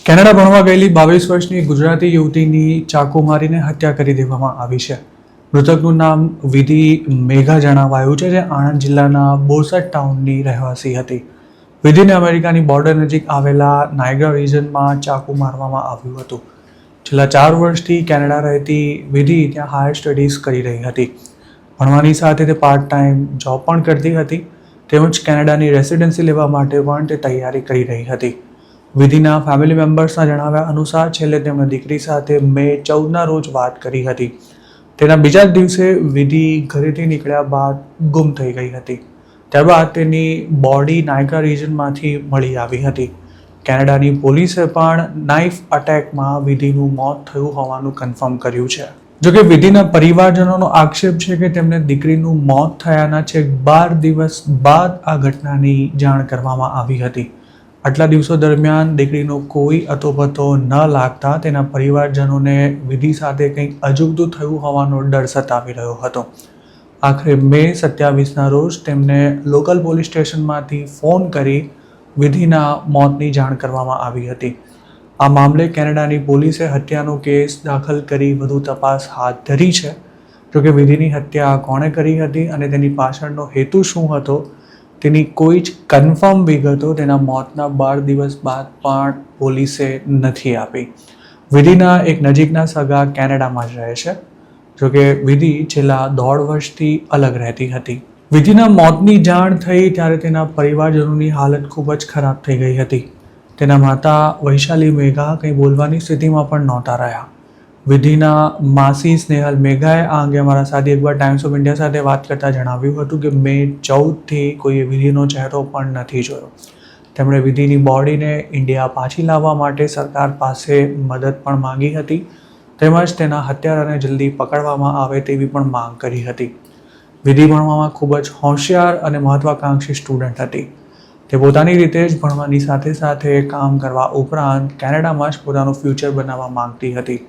Canada ભણવા ગયેલી 22 વર્ષની ગુજરાતી યુવતીની ચાકુ મારીને હત્યા કરી દેવામાં આવી છે. મૃતકનું નામ વિધિ મેઘા જણાવાયું છે, જે આણંદ જિલ્લાના બોરસદ ટાઉનની રહેવાસી હતી. વિધિને અમેરિકાની બોર્ડર નજીક આવેલા નાયગ્રા રિજનમાં ચાકુ મારવામાં આવ્યું હતું. છેલ્લા 4 વર્ષથી કેનેડા રહેતી વિધિ ત્યાં હાયર સ્ટડીઝ કરી રહી હતી. ભણવાની સાથે તે પાર્ટ ટાઈમ જોબ પણ કરતી હતી. તેમજ કેનેડાની રેસિડેન્સી લેવા માટે પણ તે તૈયારી કરી રહી હતી. વિધિના ફેમિલી મેમ્બર્સના જણાવ્યા અનુસાર છેલ્લે તેમણે દીકરી સાથે મે 14ના રોજ વાત કરી હતી. તેના બીજા જ દિવસે વિધિ ઘરેથી નીકળ્યા બાદ ગુમ થઈ ગઈ હતી. ત્યારબાદ તેની બોડી નાયગ્રા રિજનમાંથી મળી આવી હતી. કેનેડાની પોલીસે પણ નાઇફ અટેકમાં વિધિનું મોત થયું હોવાનું કન્ફર્મ કર્યું છે. જોકે વિધિના પરિવારજનોનો આક્ષેપ છે કે તેમને દીકરીનું મોત થયાના છેક 12 દિવસ બાદ આ ઘટનાની જાણ કરવામાં આવી હતી. આટલા દિવસો દરમિયાન દીકરીનો કોઈ અતોપતો ન લાગતા તેના પરિવારજનોને વિધિ સાથે કંઈક અજુગતું થયું હોવાનો ડર સતાવી રહ્યો હતો. આખરે મે 27ના રોજ તેમને લોકલ પોલીસ સ્ટેશનમાંથી ફોન કરી વિધિના મોતની જાણ કરવામાં આવી હતી. આ મામલે કેનેડાની પોલીસે હત્યાનો કેસ દાખલ કરી વધુ તપાસ હાથ ધરી છે. જોકે વિધિની હત્યા કોણે કરી હતી અને તેની પાછળનો હેતુ શું હતો તેની કોઈ જ કન્ફર્મ વિગતો તેના મોતના 12 દિવસ બાદ પણ પોલીસે નથી આપી. વિધિના એક નજીકના સગા કેનેડામાં જ રહે છે. જોકે વિધિ છેલ્લા 1.5 વર્ષથી અલગ રહેતી હતી. વિધિના મોતની જાણ થઈ ત્યારે તેના પરિવારજનોની હાલત ખૂબ જ ખરાબ થઈ ગઈ હતી. તેના માતા વૈશાલી મેઘા કંઈ બોલવાની સ્થિતિમાં પણ નહોતા રહ્યા. વિધિના માસી સ્નેહલ મેઘાએ આ અંગે અમારા સાથે એકવાર ટાઈમ્સ ઓફ ઇન્ડિયા સાથે વાત કરતાં જણાવ્યું હતું કે મે 14થી કોઈએ વિધિનો ચહેરો પણ નથી જોયો. તેમણે વિધિની બોડીને ઇન્ડિયા પાછી લાવવા માટે સરકાર પાસે મદદ પણ માંગી હતી. તેમજ તેના હત્યારાને જલ્દી પકડવામાં આવે તેવી પણ માંગ કરી હતી. વિધિ ભણવામાં ખૂબ જ હોશિયાર અને મહત્વાકાંક્ષી સ્ટુડન્ટ હતી. તે પોતાની રીતે જ ભણવાની સાથે સાથે કામ કરવા ઉપરાંત કેનેડામાં જ પોતાનું ફ્યુચર બનાવવા માંગતી હતી.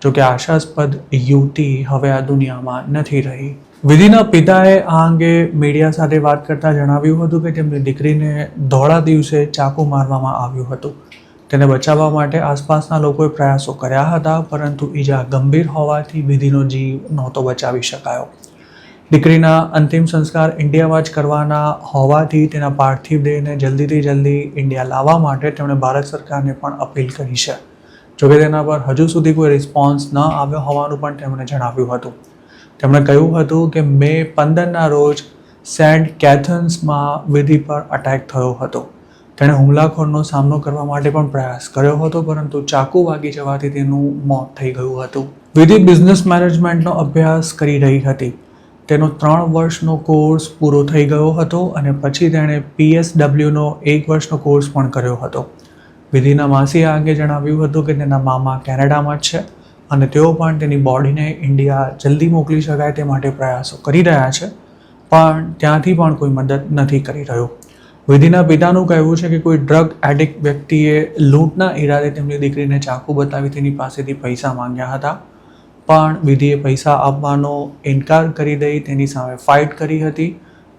જોકે આશાસ્પદ યુવતી હવે આ દુનિયામાં નથી રહી. વિધિના પિતાએ આ અંગે મીડિયા સાથે વાત કરતા જણાવ્યું હતું કે તેમની દીકરીને ધોળા દિવસે ચાકુ મારવામાં આવ્યું હતું. તેને બચાવવા માટે આસપાસના લોકોએ પ્રયાસો કર્યા હતા, પરંતુ ઈજા ગંભીર હોવાથી વિધિનો જીવ નહોતો બચાવી શકાયો. દીકરીના અંતિમ સંસ્કાર ઇન્ડિયામાં જ કરવાના હોવાથી તેના પાર્થિવ દેહને જલ્દીથી જલ્દી ઇન્ડિયા લાવવા માટે તેમણે ભારત સરકારને પણ અપીલ કરી છે. જોકે તેના પર હજુ સુધી કોઈ રિસ્પોન્સ ન આવ્યો હોવાનું પણ તેમણે જણાવ્યું હતું. તેમણે કહ્યું હતું કે મે 15ના રોજ સેન્ટ કેથન્સમાં વિધિ પર અટેક થયો હતો. તેણે હુમલાખોરનો સામનો કરવા માટે પણ પ્રયાસ કર્યો હતો, પરંતુ ચાકુ વાગી જવાથી તેનું મોત થઈ ગયું હતું. વિધિ બિઝનેસ મેનેજમેન્ટનો અભ્યાસ કરી રહી હતી. તેનો 3 વર્ષનો કોર્સ પૂરો થઈ ગયો હતો અને પછી તેણે PSWનો 1 વર્ષનો કોર્સ પણ કર્યો હતો. વિધિના માસીએ આ અંગે જણાવ્યું હતું કે તેના મામા કેનેડામાં જ છે અને તેઓ પણ તેની બોડીને ઇન્ડિયા જલ્દી મોકલી શકાય તે માટે પ્રયાસો કરી રહ્યા છે, પણ ત્યાંથી પણ કોઈ મદદ નથી કરી રહ્યું. વિધિના પિતાનું કહેવું છે કે કોઈ ડ્રગ એડિક્ટ વ્યક્તિએ લૂંટના ઈરાદે તેમની દીકરીને ચાકુ બતાવી તેની પાસેથી પૈસા માંગ્યા હતા, પણ વિધિએ પૈસા આપવાનો ઇનકાર કરી દઈ તેની સામે ફાઇટ કરી હતી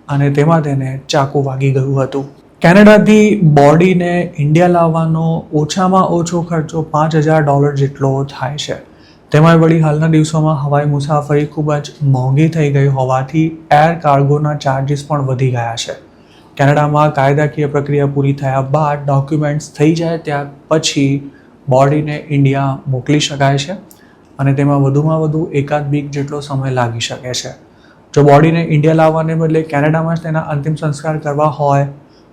અને તેમાં તેને ચાકુ વાગી ગયું હતું. કેનેડાથી બોડીને ઇન્ડિયા લાવવાનો ઓછામાં ઓછો ખર્ચો $5,000 જેટલો થાય છે. તેમાં વળી હાલના દિવસોમાં હવાઈ મુસાફરી ખૂબ જ મોંઘી થઈ ગઈ હોવાથી એર કાર્ગોના ચાર્જિસ પણ વધી ગયા છે. કેનેડામાં કાયદાકીય પ્રક્રિયા પૂરી થયા બાદ ડોક્યુમેન્ટ્સ થઈ જાય ત્યાર પછી બોડીને ઇન્ડિયા મોકલી શકાય છે અને તેમાં વધુમાં વધુ એકાદ વીક જેટલો સમય લાગી શકે છે. જો બોડીને ઇન્ડિયા લાવવાને બદલે કેનેડામાં જ તેના અંતિમ સંસ્કાર કરવા હોય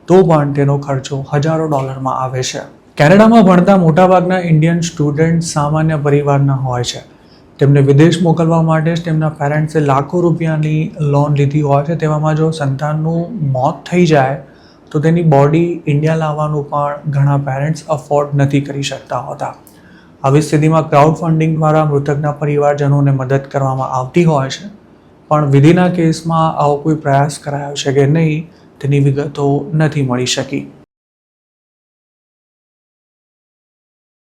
તો પણ તેનો ખર્ચો હજારો ડોલરમાં આવે છે. કેનેડામાં ભણતા મોટાભાગના ઇન્ડિયન સ્ટુડન્ટ સામાન્ય પરિવારના હોય છે. તેમને વિદેશ મોકલવા માટે જ તેમના પેરેન્ટ્સે લાખો રૂપિયાની લોન લીધી હોય છે. તેવામાં જો સંતાનનું મોત થઈ જાય તો તેની બોડી ઇન્ડિયા લાવવાનું પણ ઘણા પેરેન્ટ્સ અફોર્ડ નથી કરી શકતા હોતા. આવી સ્થિતિમાં ક્રાઉડ ફંડિંગ દ્વારા મૃતકના પરિવારજનોને મદદ કરવામાં આવતી હોય છે, પણ વિધિના કેસમાં આવો કોઈ પ્રયાસ કરાયો છે કે નહીં તેની વિગતો નથી મળી શકી.